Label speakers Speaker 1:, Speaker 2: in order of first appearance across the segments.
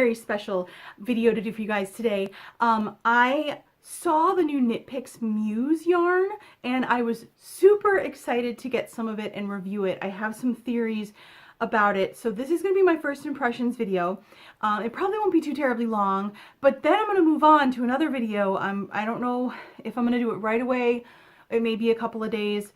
Speaker 1: very special video to do for you guys today. I saw the new Knit Picks Muse yarn and I was super excited to get some of it and review it. I have some theories about it, so this is going to be my first impressions video. It probably won't be too terribly long, but then I'm going to move on to another video. I don't know if I'm going to do it right away. It may be a couple of days.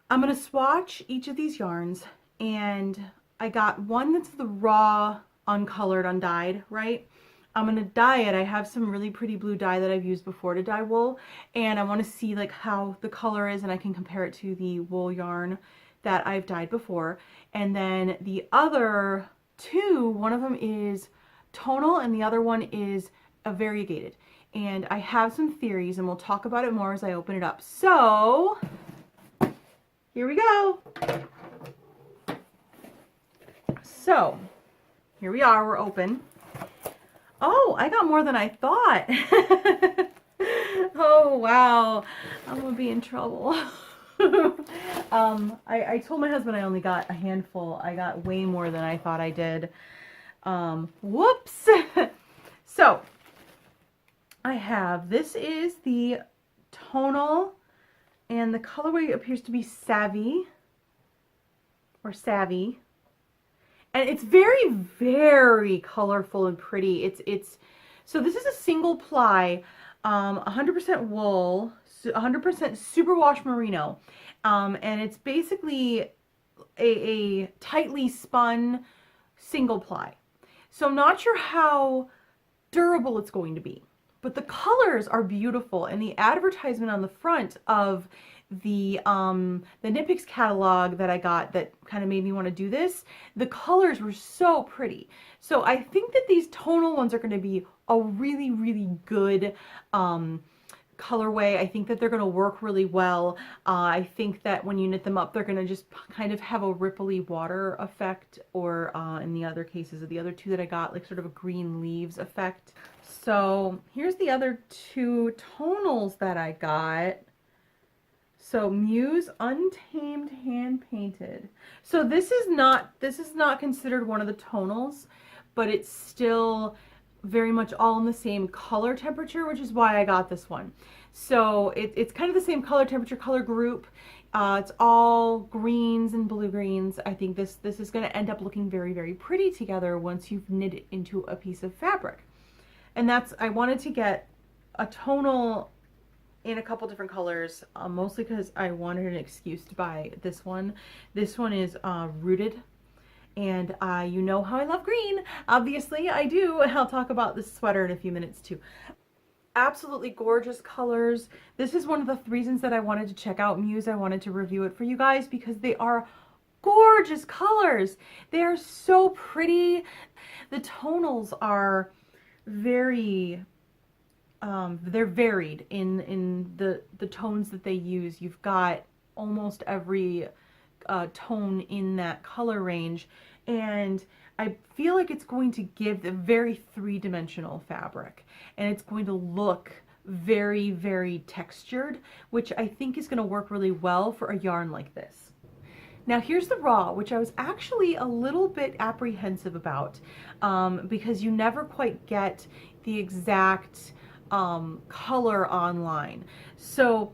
Speaker 1: I'm going to swatch each of these yarns, and I got one that's the raw, uncolored, undyed, right? I'm going to dye it. I have some really pretty blue dye that I've used before to dye wool, and I want to see like how the color is, and I can compare it to the wool yarn that I've dyed before. And then the other two, one of them is tonal and the other one is a variegated. And I have some theories, and we'll talk about it more as I open it up. So here we go. So here we are, we're open. Oh, I got more than I thought. Oh, wow. I'm gonna be in trouble. I told my husband I only got a handful. I got way more than I thought I did. Whoops. So I have, this is the tonal, and the colorway appears to be savvy or savvy. And it's very, very colorful and pretty. So this is a single ply, 100% wool, 100% superwash merino, and it's basically a tightly spun single ply. So I'm not sure how durable it's going to be, but the colors are beautiful, and the advertisement on the front of the Knit Picks catalog that I got that kind of made me want to do this, the colors were so pretty. So I think that these tonal ones are going to be a really, really good colorway. I think that they're going to work really well. I think that when you knit them up, they're going to just kind of have a ripply water effect, or in the other cases of the other two that I got, like sort of a green leaves effect. So here's the other two tonals that I got. So Muse Untamed Hand Painted. So this is not considered one of the tonals, but it's still very much all in the same color temperature, which is why I got this one. So it's kind of the same color temperature, color group. It's all greens and blue greens. I think this is going to end up looking very, very pretty together once you've knit it into a piece of fabric. And I wanted to get a tonal in a couple different colors, mostly because I wanted an excuse to buy this one. This one is Rooted, and you know how I love green. Obviously I do. I'll talk about this sweater in a few minutes too. Absolutely gorgeous colors. This is one of the reasons that I wanted to check out Muse. I wanted to review it for you guys because they are gorgeous colors. They are so pretty. The tonals are very they're varied in the tones that they use. You've got almost every tone in that color range, and I feel like it's going to give the very three-dimensional fabric, and it's going to look very, very textured, which I think is going to work really well for a yarn like this. Now here's the raw, which I was actually a little bit apprehensive about, because you never quite get the exact color online. So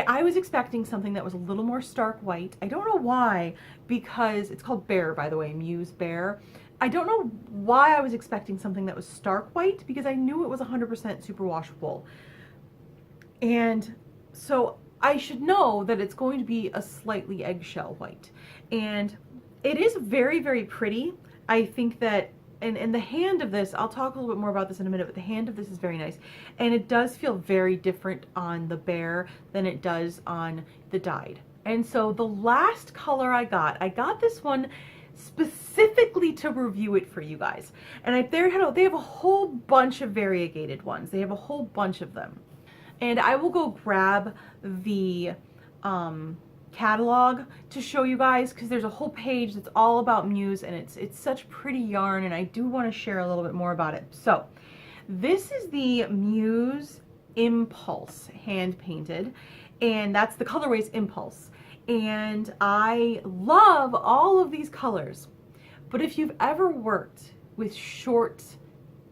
Speaker 1: I was expecting something that was a little more stark white. I don't know why, because it's called Bear, by the way, Muse Bear. I don't know why I was expecting something that was stark white, because I knew it was 100% superwash wool. And so I should know that it's going to be a slightly eggshell white. And it is very, very pretty. I think that and the hand of this, I'll talk a little bit more about this in a minute, but the hand of this is very nice. And it does feel very different on the Bear than it does on the dyed. And so the last color I got this one specifically to review it for you guys. And they have a whole bunch of variegated ones. They have a whole bunch of them. And I will go grab the catalog to show you guys, because there's a whole page that's all about Muse, and it's such pretty yarn, and I do want to share a little bit more about it. So this is the Muse Impulse hand painted, and that's the colorway's Impulse, and I love all of these colors. But if you've ever worked with short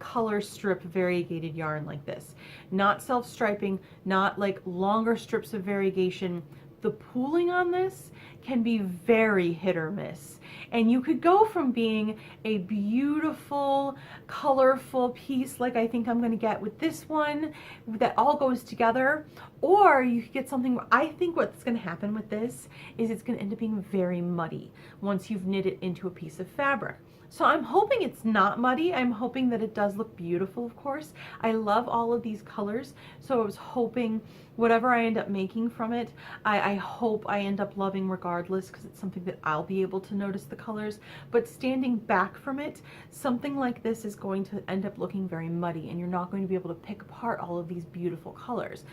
Speaker 1: color strip variegated yarn like this. Not self-striping, not like longer strips of variegation. The pooling on this can be very hit or miss. And you could go from being a beautiful, colorful piece like I think I'm going to get with this one that all goes together, or you could get something. I think what's going to happen with this is it's going to end up being very muddy once you've knit it into a piece of fabric. So I'm hoping it's not muddy. I'm hoping that it does look beautiful, of course. I love all of these colors, so I was hoping whatever I end up making from it, I hope I end up loving regardless, because it's something that I'll be able to notice the colors. But standing back from it, something like this is going to end up looking very muddy, and you're not going to be able to pick apart all of these beautiful colors.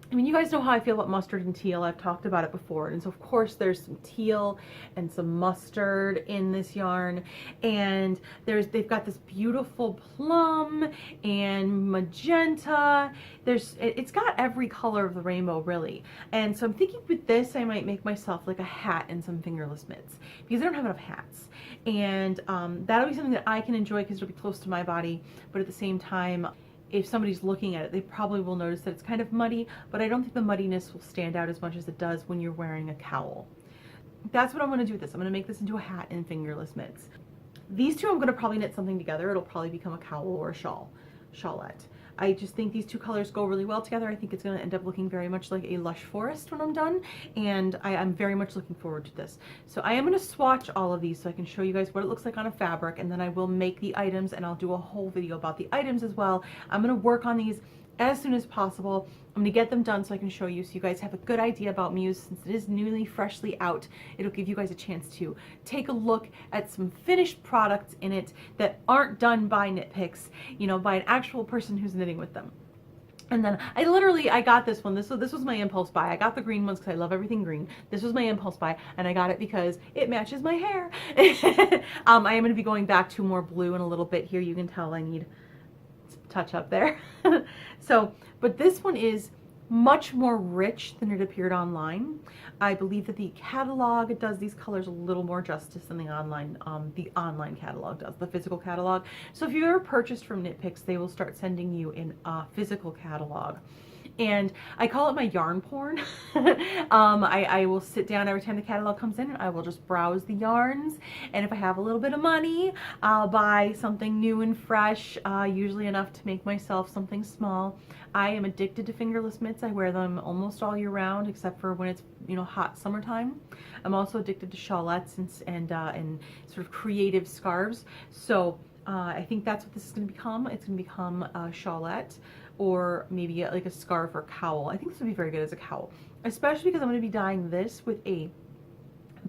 Speaker 1: I mean, you guys know how I feel about mustard and teal. I've talked about it before. And so, of course, there's some teal and some mustard in this yarn. And they've got this beautiful plum and magenta. It's got every color of the rainbow, really. And so I'm thinking with this, I might make myself like a hat and some fingerless mitts, because I don't have enough hats. And that'll be something that I can enjoy because it'll be close to my body. But at the same time, if somebody's looking at it, they probably will notice that it's kind of muddy, but I don't think the muddiness will stand out as much as it does when you're wearing a cowl. That's what I'm going to do with this. I'm going to make this into a hat and fingerless mitts. These two I'm going to probably knit something together. It'll probably become a cowl or a shawlette. I just think these two colors go really well together. I think it's going to end up looking very much like a lush forest when I'm done, and I'm very much looking forward to this. So I am going to swatch all of these so I can show you guys what it looks like on a fabric, and then I will make the items, and I'll do a whole video about the items as well. I'm going to work on these as soon as possible. I'm going to get them done so I can show you, so you guys have a good idea about Muse. Since it is newly, freshly out, it'll give you guys a chance to take a look at some finished products in it that aren't done by Knit Picks, you know, by an actual person who's knitting with them. And then I got this one. This was my impulse buy. I got the green ones because I love everything green. This was my impulse buy, and I got it because it matches my hair. I am going to be going back to more blue in a little bit here. You can tell I need touch up there. So, but this one is much more rich than it appeared online. I believe that the catalog does these colors a little more justice than the online catalog does, the physical catalog. So if you've ever purchased from Knit Picks, they will start sending you in a physical catalog. And I call it my yarn porn. I will sit down every time the catalog comes in, and I will just browse the yarns. And if I have a little bit of money, I'll buy something new and fresh, usually enough to make myself something small. I am addicted to fingerless mitts. I wear them almost all year round, except for when it's, you know, hot summertime. I'm also addicted to shawlettes and sort of creative scarves. So I think that's what this is going to become. It's going to become a shawlette, or maybe like a scarf or cowl. I think this would be very good as a cowl, especially because I'm going to be dyeing this with a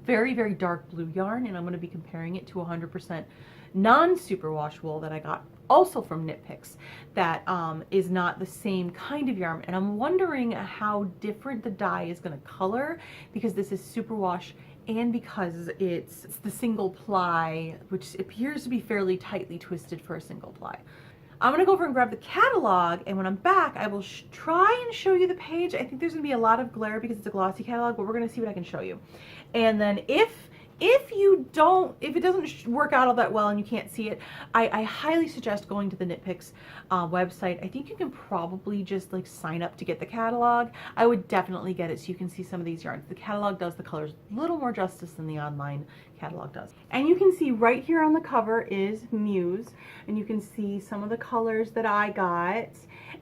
Speaker 1: very, very dark blue yarn, and I'm going to be comparing it to 100% non-superwash wool that I got also from Knit Picks that is not the same kind of yarn. And I'm wondering how different the dye is going to color, because this is superwash and because it's the single ply, which appears to be fairly tightly twisted for a single ply. I'm going to go over and grab the catalog, and when I'm back, I will try and show you the page. I think there's going to be a lot of glare because it's a glossy catalog, but we're going to see what I can show you. And then if it doesn't work out all that well and you can't see it, I highly suggest going to the Knit Picks website. I think you can probably just like sign up to get the catalog. I would definitely get it so you can see some of these yarns. The catalog does the colors a little more justice than the online catalog does. And you can see right here on the cover is Muse, and you can see some of the colors that I got.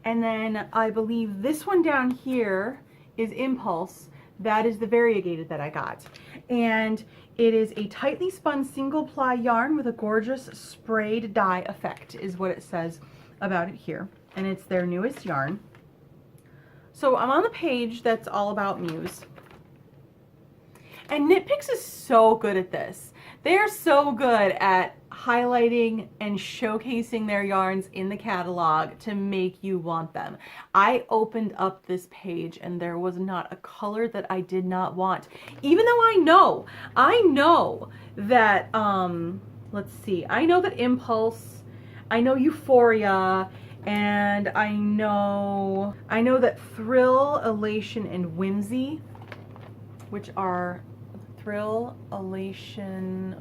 Speaker 1: And then I believe this one down here is Impulse. That is the variegated that I got. And it is a tightly spun single ply yarn with a gorgeous sprayed dye effect, is what it says about it here. And it's their newest yarn. So I'm on the page that's all about Muse. And Knit Picks is so good at this. They are so good at highlighting and showcasing their yarns in the catalog to make you want them. I opened up this page and there was not a color that I did not want. Even though I know that, let's see, I know that Impulse, I know Euphoria, and I know that Thrill, Elation, and Whimsy, which are Thrill, Elation,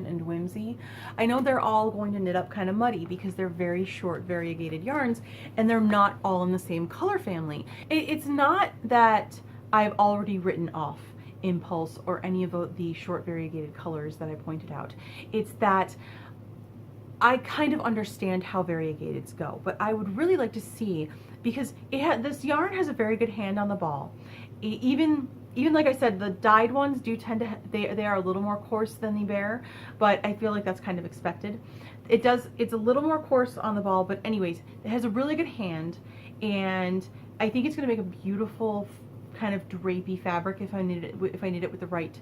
Speaker 1: and Whimsy. I know they're all going to knit up kind of muddy because they're very short variegated yarns and they're not all in the same color family. It's not that I've already written off Impulse or any of the short variegated colors that I pointed out. It's that I kind of understand how variegateds go, but I would really like to see, because this yarn has a very good hand on the ball. Even like I said, the dyed ones do tend to, they are a little more coarse than the bare, but I feel like that's kind of expected. It's a little more coarse on the ball, but anyways, it has a really good hand, and I think it's going to make a beautiful kind of drapey fabric if I knit it with the right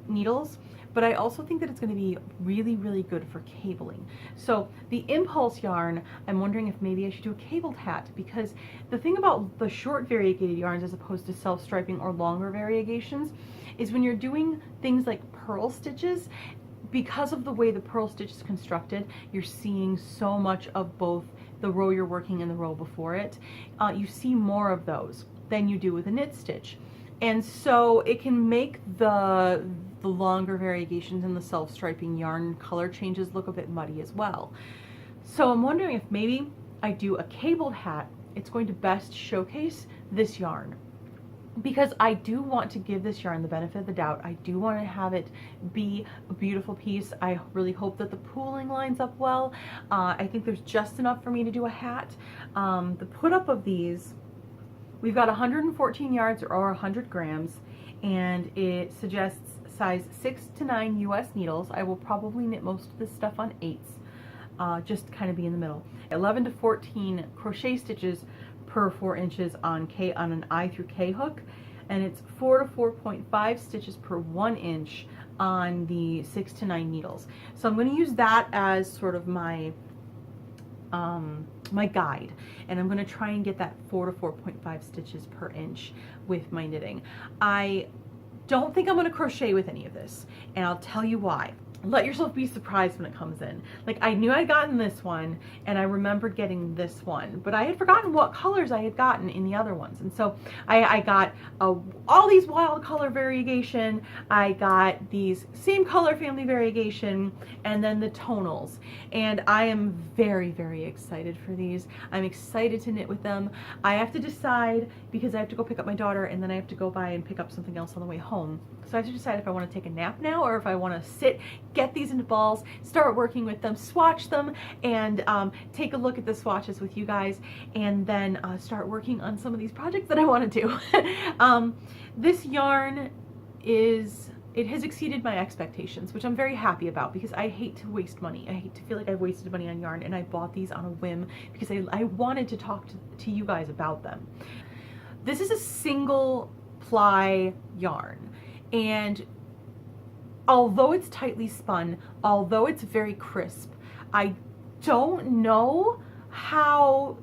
Speaker 1: needles. But I also think that it's going to be really, really good for cabling. So the Impulse yarn, I'm wondering if maybe I should do a cabled hat, because the thing about the short variegated yarns as opposed to self-striping or longer variegations is when you're doing things like purl stitches, because of the way the purl stitch is constructed, you're seeing so much of both the row you're working and the row before it. You see more of those than you do with a knit stitch. And so it can make the longer variegations and the self-striping yarn color changes look a bit muddy as well. So I'm wondering if maybe I do a cabled hat, it's going to best showcase this yarn. Because I do want to give this yarn the benefit of the doubt. I do want to have it be a beautiful piece. I really hope that the pooling lines up well. I think there's just enough for me to do a hat. The put up of these, we've got 114 yards or 100 grams, and it suggests size 6 to 9 US needles. I will probably knit most of this stuff on 8s, just kind of be in the middle. 11 to 14 crochet stitches per 4 inches on an I through K hook, and it's 4 to 4.5 stitches per 1 inch on the 6 to 9 needles. So I'm going to use that as sort of my my guide, and I'm going to try and get that 4 to 4.5 stitches per inch with my knitting. I don't think I'm going to crochet with any of this, and I'll tell you why. Let yourself be surprised when it comes in. Like, I knew I'd gotten this one, and I remembered getting this one, but I had forgotten what colors I had gotten in the other ones. And so I got all these wild color variegation, I got these same color family variegation, and then the tonals. And I am very, very excited for these. I'm excited to knit with them. I have to decide, because I have to go pick up my daughter, and then I have to go by and pick up something else on the way home. So I have to decide if I want to take a nap now, or if I want to sit, get these into balls, start working with them, swatch them, and take a look at the swatches with you guys, and then start working on some of these projects that I want to do. This yarn it has exceeded my expectations, which I'm very happy about, because I hate to waste money. I hate to feel like I've wasted money on yarn, and I bought these on a whim because I wanted to talk to you guys about them. This is a single ply yarn, and although it's tightly spun, although it's very crisp, I don't know how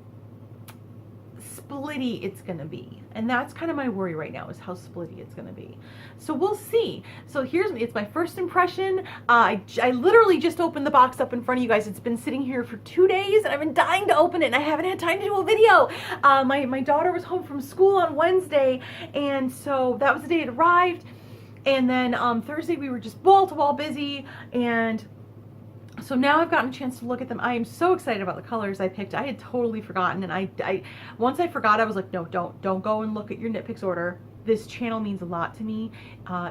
Speaker 1: splitty it's gonna be. And that's kind of my worry right now, is how splitty it's gonna be. So we'll see. So it's my first impression. I literally just opened the box up in front of you guys. It's been sitting here for 2 days, and I've been dying to open it, and I haven't had time to do a video. My daughter was home from school on Wednesday, and so that was the day it arrived. And then Thursday we were just wall to wall busy, and so now I've gotten a chance to look at them. I am so excited about the colors I picked. I had totally forgotten, and once I forgot, I was like, no, don't go and look at your Knit Picks order. This channel means a lot to me.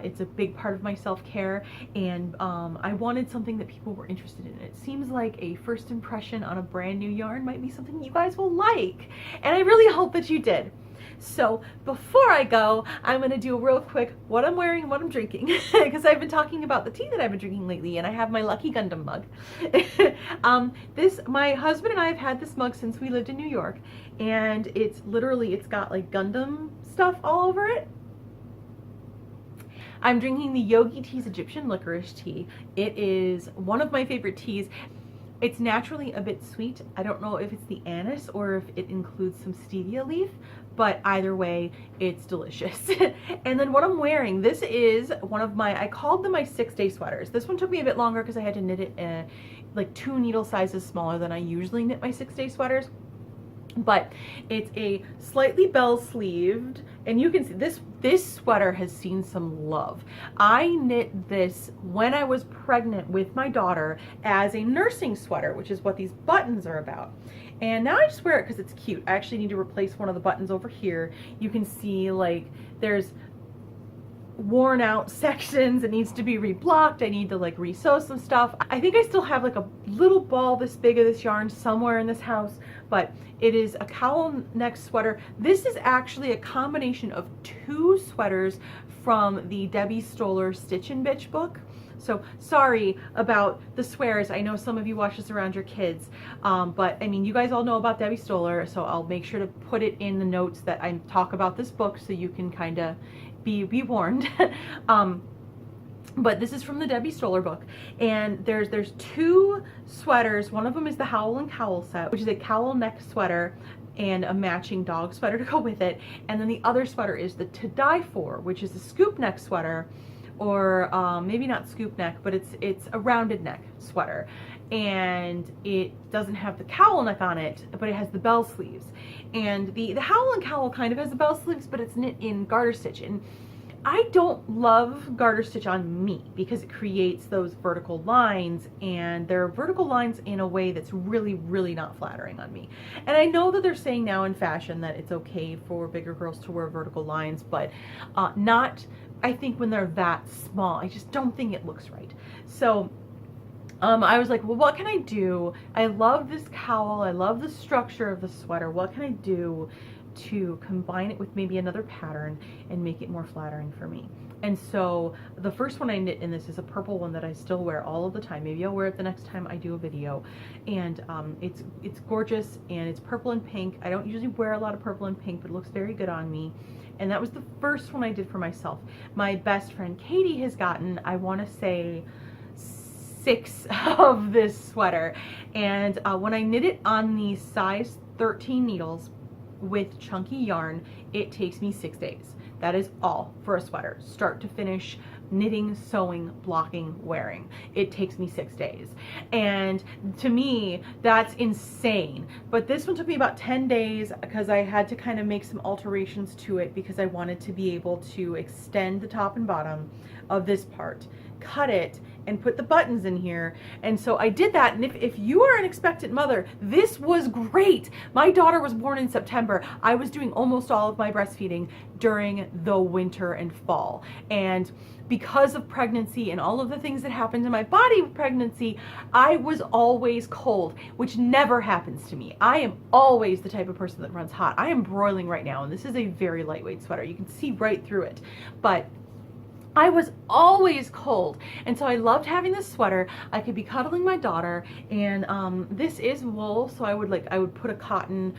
Speaker 1: It's a big part of my self-care, and I wanted something that people were interested in. It seems like a first impression on a brand new yarn might be something you guys will like, and I really hope that you did. So before I go, I'm going to do a real quick what I'm wearing and what I'm drinking, because I've been talking about the tea that I've been drinking lately, and I have my Lucky Gundam mug. My husband and I have had this mug since we lived in New York, and it's got like Gundam stuff all over it. I'm drinking the Yogi Tea's Egyptian licorice tea. It is one of my favorite teas. It's naturally a bit sweet. I don't know if it's the anise or if it includes some stevia leaf, but either way, it's delicious. And then what I'm wearing, this is one of I called them my 6-day sweaters. This one took me a bit longer because I had to knit it like 2 needle sizes smaller than I usually knit my 6-day sweaters. But it's a slightly bell sleeved, And you can see this sweater has seen some love. I knit this when I was pregnant with my daughter as a nursing sweater, which is what these buttons are about. And now I just wear it because it's cute. I actually need to replace one of the buttons over here. You can see like there's worn out sections. It needs to be reblocked. I need to like re-sew some stuff. I think I still have like a little ball this big of this yarn somewhere in this house, but it is a Cowl-Neck Sweater. This is actually a combination of 2 sweaters from the Debbie Stohler Stitch and Bitch book. So sorry about the swears. I know some of you watch this around your kids, but I mean, you guys all know about Debbie Stohler, so I'll make sure to put it in the notes that I talk about this book so you can kind of be warned. But this is from the Debbie Stohler book, and there's 2 sweaters. One of them is the Howl and Cowl set, which is a Cowl-Neck Sweater and a matching dog sweater to go with it. And then the other sweater is the To Die For, which is a scoop neck sweater, or maybe not scoop neck, but it's a rounded neck sweater. And it doesn't have the cowl neck on it, but it has the bell sleeves. And the Howl and Cowl kind of has the bell sleeves, but it's knit in garter stitch. And I don't love garter stitch on me because it creates those vertical lines, and they're vertical lines in a way that's really, really not flattering on me. And I know that they're saying now in fashion that it's okay for bigger girls to wear vertical lines, but not, I think, when they're that small. I just don't think it looks right. So I was like, well, what can I do? I love this cowl. I love the structure of the sweater. What can I do to combine it with maybe another pattern and make it more flattering for me? And so the first one I knit in this is a purple one that I still wear all of the time. Maybe I'll wear it the next time I do a video. And it's gorgeous, and it's purple and pink. I don't usually wear a lot of purple and pink, but it looks very good on me. And that was the first one I did for myself. My best friend Katie has gotten, I want to say, 6 of this sweater. And when I knit it on the size 13 needles with chunky yarn, it takes me 6 days. That is all for a sweater, start to finish, knitting, sewing, blocking, wearing. It takes me 6 days. And to me, that's insane. But this one took me about 10 days because I had to kind of make some alterations to it because I wanted to be able to extend the top and bottom of this part, cut it, and put the buttons in here. And so I did that. And if you are an expectant mother, this was great. My daughter was born in September. I was doing almost all of my breastfeeding during the winter and fall. And because of pregnancy and all of the things that happened in my body with pregnancy, I was always cold, which never happens to me. I am always the type of person that runs hot. I am broiling right now, and this is a very lightweight sweater. You can see right through it. But I was always cold, and so I loved having this sweater. I could be cuddling my daughter, and this is wool, so I would put a cotton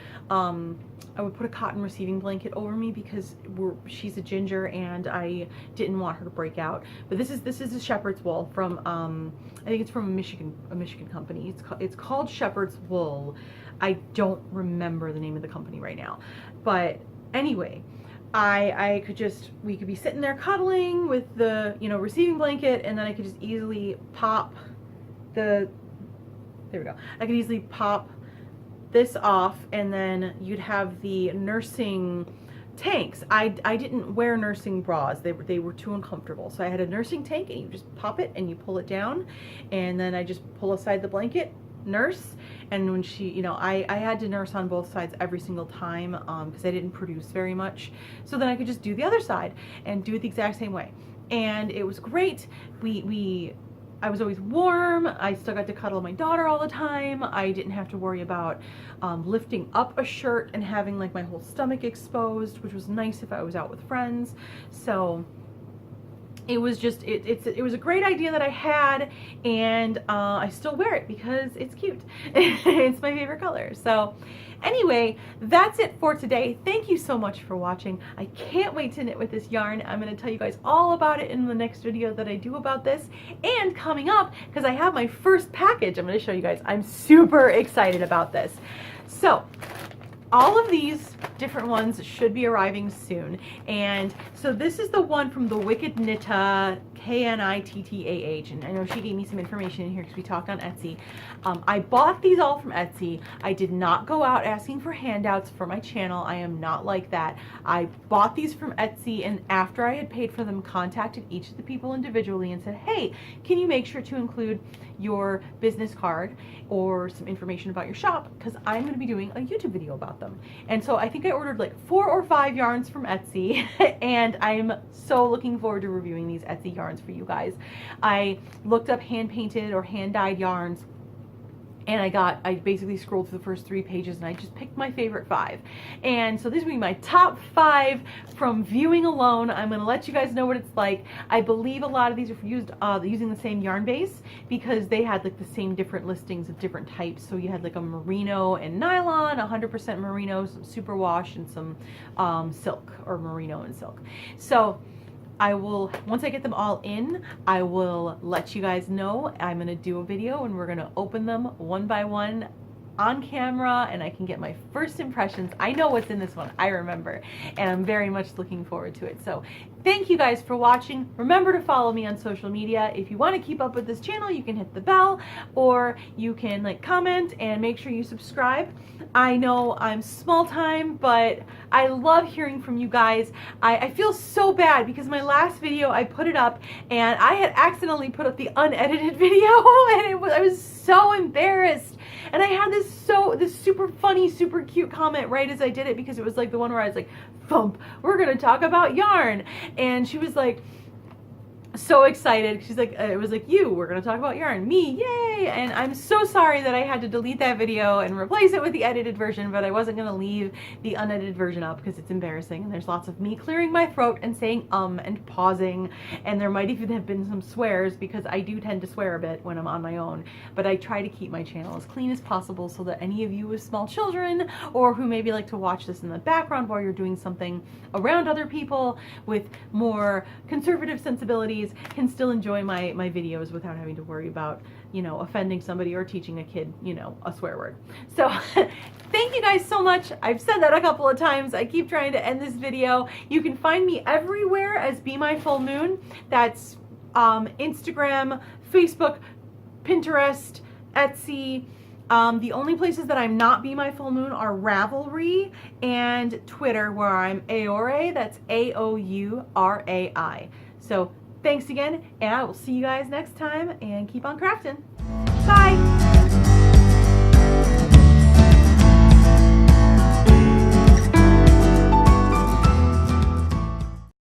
Speaker 1: receiving blanket over me because she's a ginger and I didn't want her to break out. But this is a shepherd's wool from I think it's from a Michigan company. It's called Shepherd's Wool. I don't remember the name of the company right now, but anyway. We could be sitting there cuddling with the, receiving blanket, and then I could just easily pop there we go. I could easily pop this off, and then you'd have the nursing tanks. I didn't wear nursing bras. They were too uncomfortable. So I had a nursing tank, and you just pop it and you pull it down, and then I just pull aside the blanket, nurse. And when she, I had to nurse on both sides every single time because I didn't produce very much. So then I could just do the other side and do it the exact same way. And it was great. I was always warm. I still got to cuddle my daughter all the time. I didn't have to worry about lifting up a shirt and having like my whole stomach exposed, which was nice if I was out with friends. So it was just, it was a great idea that I had, and I still wear it because it's cute. It's my favorite color. So anyway, that's it for today. Thank you so much for watching. I can't wait to knit with this yarn. I'm going to tell you guys all about it in the next video that I do about this. And coming up, because I have my first package, I'm going to show you guys. I'm super excited about this. So all of these different ones should be arriving soon. And so this is the one from the Wicked Knitta K-N-I-T-T-A-H, and I know she gave me some information in here because we talked on Etsy. I bought these all from Etsy. I did not go out asking for handouts for my channel. I am not like that. I bought these from Etsy, and after I had paid for them, contacted each of the people individually and said, hey, can you make sure to include your business card or some information about your shop, because I'm going to be doing a YouTube video about them. And so I think I ordered like 4 or 5 yarns from Etsy, and I'm so looking forward to reviewing these Etsy yarns for you guys. I looked up hand painted or hand dyed yarns, and I basically scrolled through the first 3 pages and I just picked my favorite 5. And so these will be my top 5 from viewing alone. I'm going to let you guys know what it's like. I believe a lot of these are used using the same yarn base, because they had like the same different listings of different types. So you had like a merino and nylon, 100% merino, some superwash, and some silk, or merino and silk. So I will, once I get them all in, I will let you guys know. I'm going to do a video and we're going to open them one by one on camera, and I can get my first impressions. I know what's in this one, I remember, and I'm very much looking forward to it. So thank you guys for watching. Remember to follow me on social media. If you want to keep up with this channel, you can hit the bell, or you can like comment and make sure you subscribe. I know I'm small time, but I love hearing from you guys. I feel so bad because my last video, I put it up and I had accidentally put up the unedited video, and I was so embarrassed. And I had this super funny, super cute comment right as I did it, because it was like the one where I was like, thump, we're gonna talk about yarn. And she was like, so excited. She's like, it was like, we're gonna talk about yarn. Me, yay! And I'm so sorry that I had to delete that video and replace it with the edited version, but I wasn't gonna leave the unedited version up because it's embarrassing, and there's lots of me clearing my throat and saying and pausing, and there might even have been some swears, because I do tend to swear a bit when I'm on my own. But I try to keep my channel as clean as possible so that any of you with small children, or who maybe like to watch this in the background while you're doing something around other people with more conservative sensibilities, can still enjoy my videos without having to worry about, you know, offending somebody or teaching a kid, you know, a swear word. So thank you guys so much. I've said that a couple of times. I keep trying to end this video. You can find me everywhere as Be My Full Moon. That's Instagram, Facebook, Pinterest, Etsy. The only places that I'm not Be My Full Moon are Ravelry and Twitter, where I'm Aooray. That's A-O-U-R-A-I. So thanks again, and I will see you guys next time, and keep on crafting.